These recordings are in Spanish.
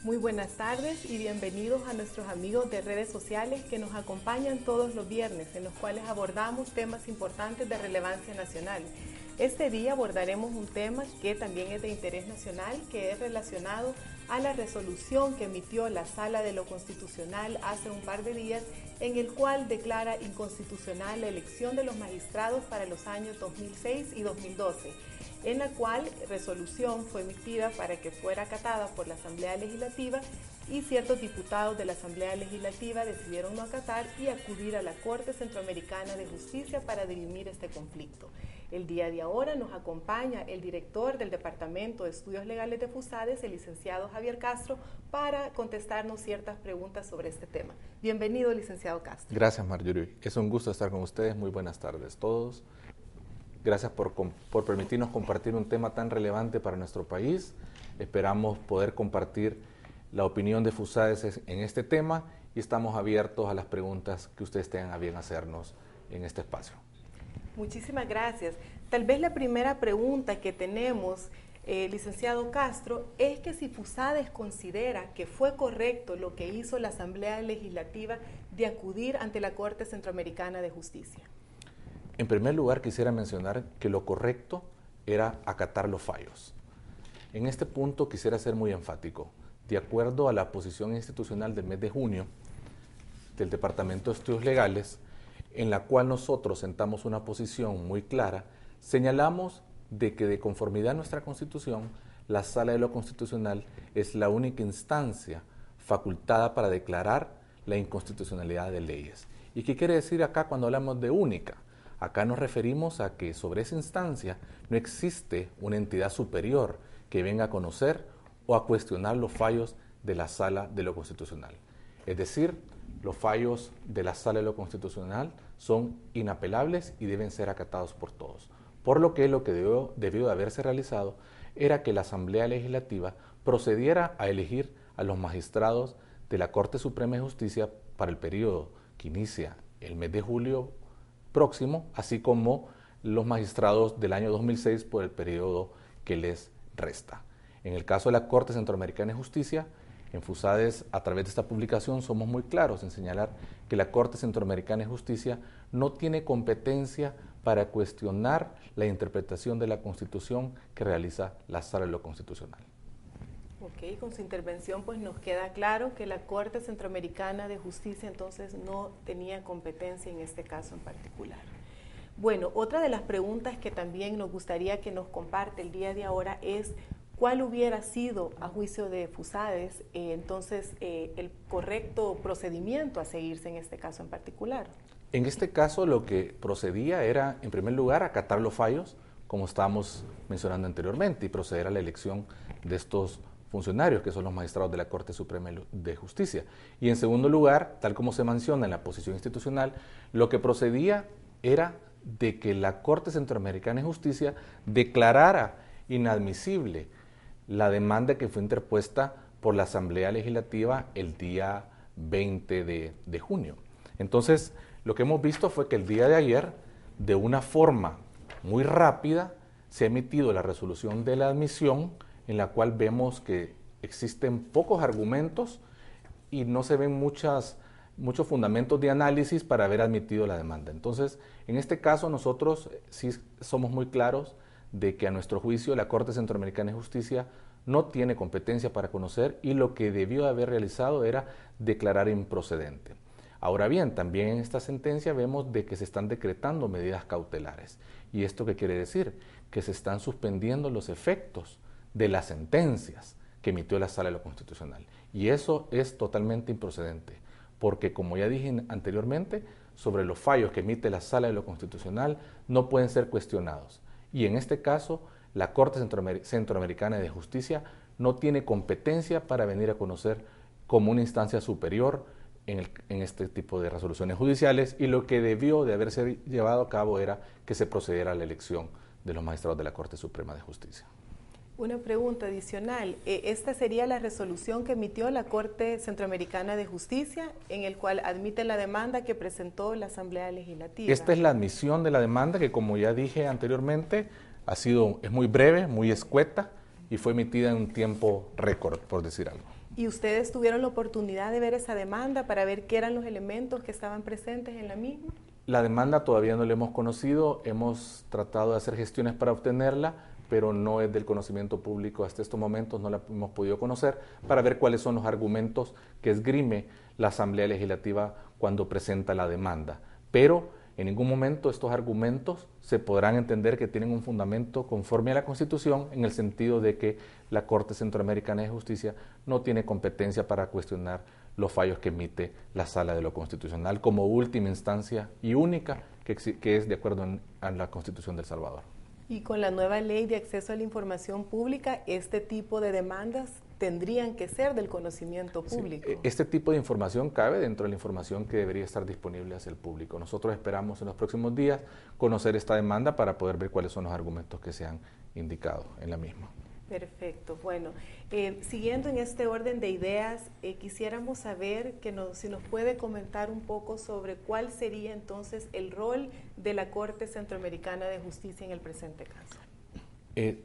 Muy buenas tardes y bienvenidos a nuestros amigos de redes sociales que nos acompañan todos los viernes, en los cuales abordamos temas importantes de relevancia nacional. Este día abordaremos un tema que también es de interés nacional, que es relacionado a la resolución que emitió la Sala de lo Constitucional hace un par de días, en el cual declara inconstitucional la elección de los magistrados para los años 2006 y 2012. En la cual resolución fue emitida para que fuera acatada por la Asamblea Legislativa y ciertos diputados de la Asamblea Legislativa decidieron no acatar y acudir a la Corte Centroamericana de Justicia para dirimir este conflicto. El día de ahora nos acompaña el director del Departamento de Estudios Legales de FUSADES, el licenciado Javier Castro, para contestarnos ciertas preguntas sobre este tema. Bienvenido, licenciado Castro. Gracias, Marjorie. Es un gusto estar con ustedes. Muy buenas tardes a todos. Gracias por permitirnos compartir un tema tan relevante para nuestro país. Esperamos poder compartir la opinión de FUSADES en este tema y estamos abiertos a las preguntas que ustedes tengan a bien hacernos en este espacio. Muchísimas gracias. Tal vez la primera pregunta que tenemos, licenciado Castro, es que si FUSADES considera que fue correcto lo que hizo la Asamblea Legislativa de acudir ante la Corte Centroamericana de Justicia. En primer lugar, quisiera mencionar que lo correcto era acatar los fallos. En este punto quisiera ser muy enfático. De acuerdo a la posición institucional del mes de junio del Departamento de Estudios Legales, en la cual nosotros sentamos una posición muy clara, señalamos de que de conformidad a nuestra Constitución, la Sala de lo Constitucional es la única instancia facultada para declarar la inconstitucionalidad de leyes. ¿Y qué quiere decir acá cuando hablamos de única? Acá nos referimos a que sobre esa instancia no existe una entidad superior que venga a conocer o a cuestionar los fallos de la Sala de lo Constitucional. Es decir, los fallos de la Sala de lo Constitucional son inapelables y deben ser acatados por todos. Por lo que debió de haberse realizado era que la Asamblea Legislativa procediera a elegir a los magistrados de la Corte Suprema de Justicia para el periodo que inicia el mes de julio próximo, así como los magistrados del año 2006 por el periodo que les resta. En el caso de la Corte Centroamericana de Justicia, en FUSADES, a través de esta publicación, somos muy claros en señalar que la Corte Centroamericana de Justicia no tiene competencia para cuestionar la interpretación de la Constitución que realiza la Sala de lo Constitucional. Ok, con su intervención pues nos queda claro que la Corte Centroamericana de Justicia entonces no tenía competencia en este caso en particular. Bueno, otra de las preguntas que también nos gustaría que nos comparte el día de ahora es ¿cuál hubiera sido, a juicio de FUSADES, entonces el correcto procedimiento a seguirse en este caso en particular? En este caso lo que procedía era, en primer lugar, acatar los fallos, como estábamos mencionando anteriormente, y proceder a la elección de estos funcionarios, que son los magistrados de la Corte Suprema de Justicia. Y en segundo lugar, tal como se menciona en la posición institucional, lo que procedía era de que la Corte Centroamericana de Justicia declarara inadmisible la demanda que fue interpuesta por la Asamblea Legislativa el día 20 de junio. Entonces, lo que hemos visto fue que el día de ayer, de una forma muy rápida, se ha emitido la resolución de la admisión, en la cual vemos que existen pocos argumentos y no se ven muchos fundamentos de análisis para haber admitido la demanda. Entonces, en este caso nosotros sí somos muy claros de que a nuestro juicio la Corte Centroamericana de Justicia no tiene competencia para conocer y lo que debió haber realizado era declarar improcedente. Ahora bien, también en esta sentencia vemos de que se están decretando medidas cautelares. ¿Y esto qué quiere decir? Que se están suspendiendo los efectos de las sentencias que emitió la Sala de lo Constitucional. Y eso es totalmente improcedente, porque como ya dije anteriormente, sobre los fallos que emite la Sala de lo Constitucional no pueden ser cuestionados. Y en este caso, la Corte Centroamericana de Justicia no tiene competencia para venir a conocer como una instancia superior en este tipo de resoluciones judiciales, y lo que debió de haberse llevado a cabo era que se procediera a la elección de los magistrados de la Corte Suprema de Justicia. Una pregunta adicional. Esta sería la resolución que emitió la Corte Centroamericana de Justicia, en el cual admite la demanda que presentó la Asamblea Legislativa. Esta es la admisión de la demanda que, como ya dije anteriormente, es muy breve, muy escueta y fue emitida en un tiempo récord, por decir algo. ¿Y ustedes tuvieron la oportunidad de ver esa demanda para ver qué eran los elementos que estaban presentes en la misma? La demanda todavía no la hemos conocido, hemos tratado de hacer gestiones para obtenerla, pero no es del conocimiento público hasta estos momentos, no la hemos podido conocer, para ver cuáles son los argumentos que esgrime la Asamblea Legislativa cuando presenta la demanda. Pero en ningún momento estos argumentos se podrán entender que tienen un fundamento conforme a la Constitución, en el sentido de que la Corte Centroamericana de Justicia no tiene competencia para cuestionar los fallos que emite la Sala de lo Constitucional como última instancia y única que es de acuerdo a la Constitución de El Salvador. Y con la nueva ley de acceso a la información pública, este tipo de demandas tendrían que ser del conocimiento público. Sí, este tipo de información cabe dentro de la información que debería estar disponible hacia el público. Nosotros esperamos en los próximos días conocer esta demanda para poder ver cuáles son los argumentos que se han indicado en la misma. Perfecto. Bueno, siguiendo en este orden de ideas, quisiéramos saber si nos puede comentar un poco sobre cuál sería entonces el rol de la Corte Centroamericana de Justicia en el presente caso.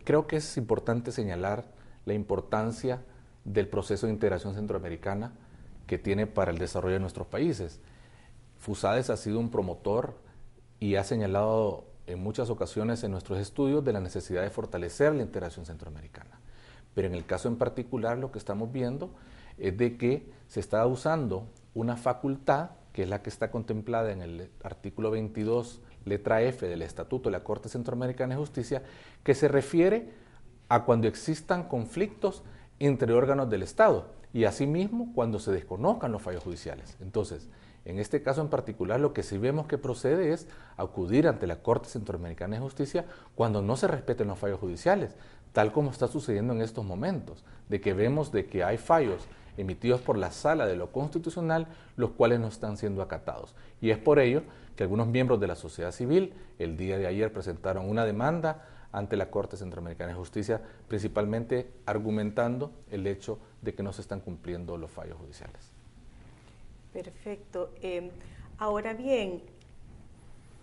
Creo que es importante señalar la importancia del proceso de integración centroamericana que tiene para el desarrollo de nuestros países. FUSADES ha sido un promotor y ha señalado en muchas ocasiones en nuestros estudios de la necesidad de fortalecer la integración centroamericana. Pero en el caso en particular lo que estamos viendo es de que se está usando una facultad, que es la que está contemplada en el artículo 22, letra F del Estatuto de la Corte Centroamericana de Justicia, que se refiere a cuando existan conflictos entre órganos del Estado y asimismo cuando se desconozcan los fallos judiciales. Entonces, en este caso en particular, lo que sí vemos que procede es acudir ante la Corte Centroamericana de Justicia cuando no se respeten los fallos judiciales, tal como está sucediendo en estos momentos, de que vemos de que hay fallos emitidos por la Sala de lo Constitucional, los cuales no están siendo acatados. Y es por ello que algunos miembros de la sociedad civil el día de ayer presentaron una demanda ante la Corte Centroamericana de Justicia, principalmente argumentando el hecho de que no se están cumpliendo los fallos judiciales. Perfecto. Ahora bien,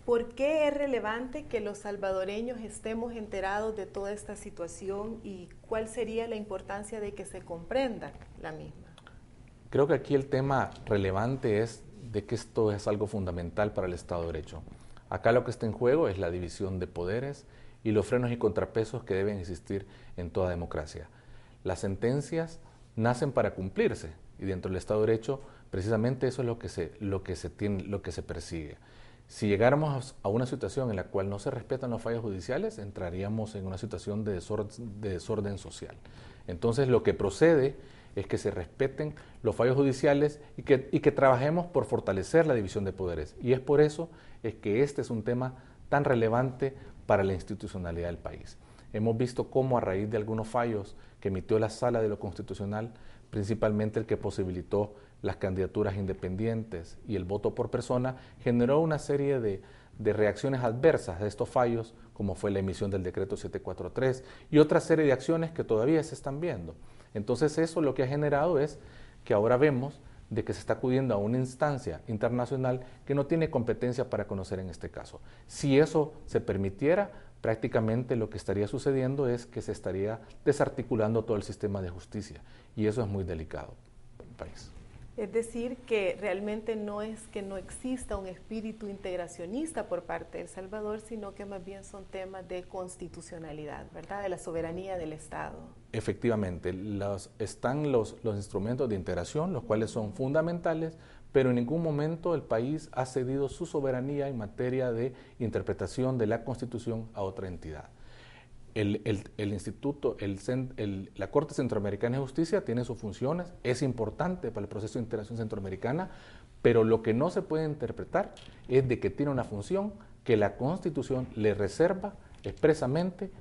¿por qué es relevante que los salvadoreños estemos enterados de toda esta situación y cuál sería la importancia de que se comprenda la misma? Creo que aquí el tema relevante es de que esto es algo fundamental para el Estado de Derecho. Acá lo que está en juego es la división de poderes y los frenos y contrapesos que deben existir en toda democracia. Las sentencias nacen para cumplirse y dentro del Estado de Derecho precisamente eso es lo que se persigue. Si llegáramos a una situación en la cual no se respetan los fallos judiciales, entraríamos en una situación de desorden social. Entonces lo que procede es que se respeten los fallos judiciales y que trabajemos por fortalecer la división de poderes. Y es por eso es que este es un tema tan relevante para la institucionalidad del país. Hemos visto cómo a raíz de algunos fallos que emitió la Sala de lo Constitucional, principalmente el que posibilitó las candidaturas independientes y el voto por persona, generó una serie de reacciones adversas a estos fallos, como fue la emisión del decreto 743 y otra serie de acciones que todavía se están viendo. Entonces eso lo que ha generado es que ahora vemos de que se está acudiendo a una instancia internacional que no tiene competencia para conocer en este caso. Si eso se permitiera, prácticamente lo que estaría sucediendo es que se estaría desarticulando todo el sistema de justicia y eso es muy delicado para el país. Es decir, que realmente no es que no exista un espíritu integracionista por parte de El Salvador, sino que más bien son temas de constitucionalidad, ¿verdad? De la soberanía del Estado. Efectivamente, están los instrumentos de integración, los cuales son fundamentales, pero en ningún momento el país ha cedido su soberanía en materia de interpretación de la Constitución a otra entidad. La Corte Centroamericana de Justicia tiene sus funciones, es importante para el proceso de integración centroamericana, pero lo que no se puede interpretar es de que tiene una función que la Constitución le reserva expresamente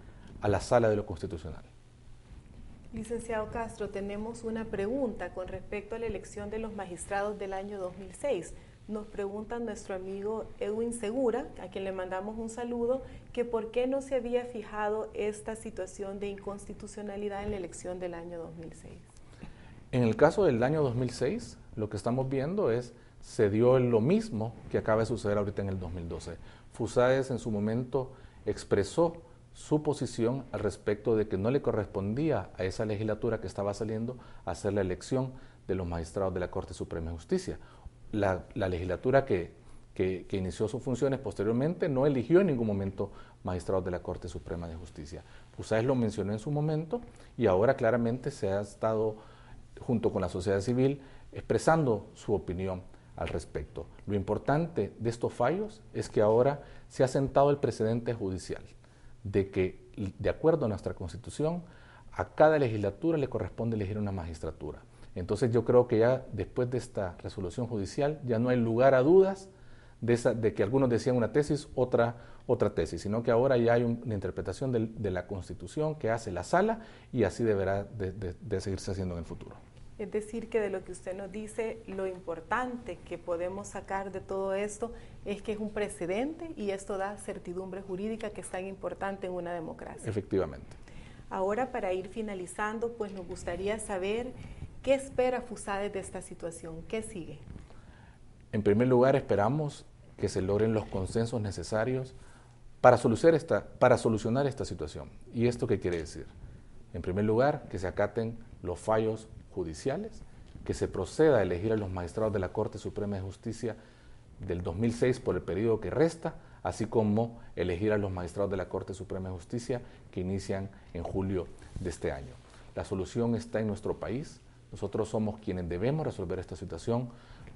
a la Sala de lo Constitucional. Licenciado Castro, tenemos una pregunta con respecto a la elección de los magistrados del año 2006. Nos pregunta nuestro amigo Edwin Segura, a quien le mandamos un saludo, que por qué no se había fijado esta situación de inconstitucionalidad en la elección del año 2006. En el caso del año 2006, lo que estamos viendo se dio lo mismo que acaba de suceder ahorita en el 2012. FUSADES en su momento expresó su posición al respecto de que no le correspondía a esa legislatura que estaba saliendo hacer la elección de los magistrados de la Corte Suprema de Justicia. La legislatura que inició sus funciones posteriormente no eligió en ningún momento magistrados de la Corte Suprema de Justicia. FUSAES lo mencionó en su momento y ahora claramente se ha estado, junto con la sociedad civil, expresando su opinión al respecto. Lo importante de estos fallos es que ahora se ha sentado el precedente judicial de que, de acuerdo a nuestra Constitución, a cada legislatura le corresponde elegir una magistratura. Entonces yo creo que ya después de esta resolución judicial ya no hay lugar a dudas de que algunos decían una tesis, otra tesis, sino que ahora ya hay una interpretación de la Constitución que hace la Sala y así deberá de seguirse haciendo en el futuro. Es decir, que de lo que usted nos dice, lo importante que podemos sacar de todo esto es que es un precedente y esto da certidumbre jurídica que es tan importante en una democracia. Efectivamente. Ahora, para ir finalizando, pues nos gustaría saber qué espera FUSAES de esta situación, qué sigue. En primer lugar, esperamos que se logren los consensos necesarios para solucionar esta situación. ¿Y esto qué quiere decir? En primer lugar, que se acaten los fallos judiciales, que se proceda a elegir a los magistrados de la Corte Suprema de Justicia del 2006 por el periodo que resta, así como elegir a los magistrados de la Corte Suprema de Justicia que inician en julio de este año. La solución está en nuestro país. Nosotros somos quienes debemos resolver esta situación,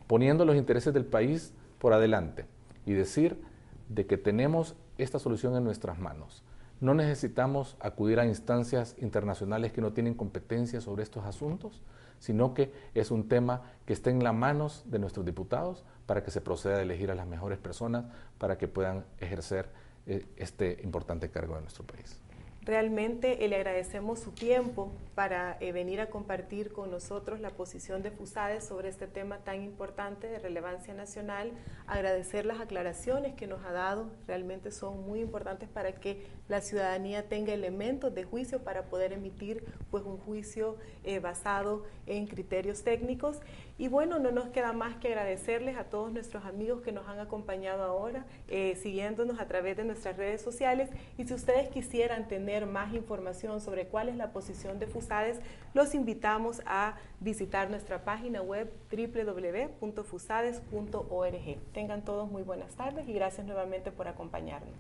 poniendo los intereses del país por adelante y decir de que tenemos esta solución en nuestras manos. No necesitamos acudir a instancias internacionales que no tienen competencia sobre estos asuntos, sino que es un tema que está en las manos de nuestros diputados para que se proceda a elegir a las mejores personas para que puedan ejercer este importante cargo de nuestro país. Realmente le agradecemos su tiempo para venir a compartir con nosotros la posición de FUSAES sobre este tema tan importante de relevancia nacional. Agradecer las aclaraciones que nos ha dado, realmente son muy importantes para que la ciudadanía tenga elementos de juicio para poder emitir pues un juicio basado en criterios técnicos. Y bueno, no nos queda más que agradecerles a todos nuestros amigos que nos han acompañado ahora, siguiéndonos a través de nuestras redes sociales. Y si ustedes quisieran tener más información sobre cuál es la posición de FUSAES, los invitamos a visitar nuestra página web www.fusades.org. Tengan todos muy buenas tardes y gracias nuevamente por acompañarnos.